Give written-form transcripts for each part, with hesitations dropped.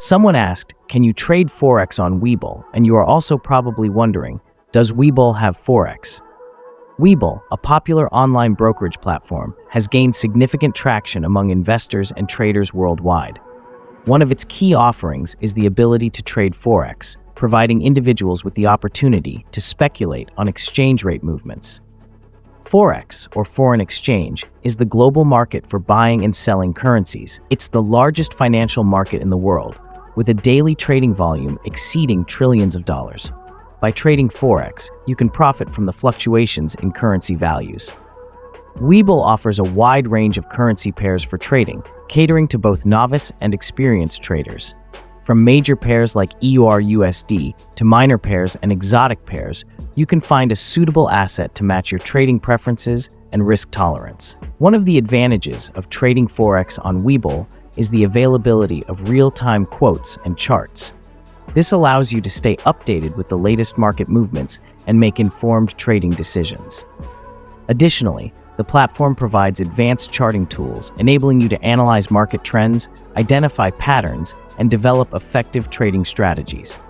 Someone asked, can you trade Forex on Webull? And you are also probably wondering, does Webull have Forex? Webull, a popular online brokerage platform, has gained significant traction among investors and traders worldwide. One of its key offerings is the ability to trade Forex, providing individuals with the opportunity to speculate on exchange rate movements. Forex, or foreign exchange, is the global market for buying and selling currencies. It's the largest financial market in the world, with a daily trading volume exceeding trillions of dollars. By trading Forex, you can profit from the fluctuations in currency values. Webull offers a wide range of currency pairs for trading, catering to both novice and experienced traders. From major pairs like EUR/USD to minor pairs and exotic pairs, you can find a suitable asset to match your trading preferences and risk tolerance. One of the advantages of trading Forex on Webull is the availability of real-time quotes and charts. This allows you to stay updated with the latest market movements and make informed trading decisions. Additionally, the platform provides advanced charting tools, enabling you to analyze market trends, identify patterns, and develop effective trading strategies.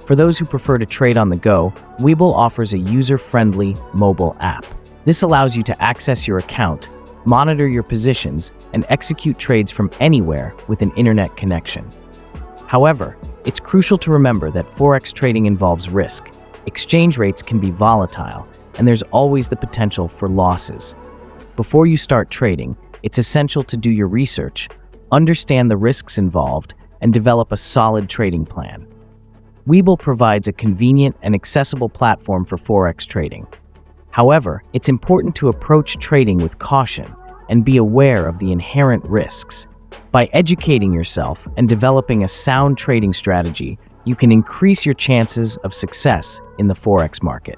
For those who prefer to trade on the go, Webull offers a user-friendly mobile app. This allows you to access your account, monitor your positions, and execute trades from anywhere with an internet connection. However, it's crucial to remember that Forex trading involves risk. Exchange rates can be volatile, and there's always the potential for losses. Before you start trading, it's essential to do your research, understand the risks involved, and develop a solid trading plan. Webull provides a convenient and accessible platform for Forex trading. However, it's important to approach trading with caution and be aware of the inherent risks. By educating yourself and developing a sound trading strategy, you can increase your chances of success in the Forex market.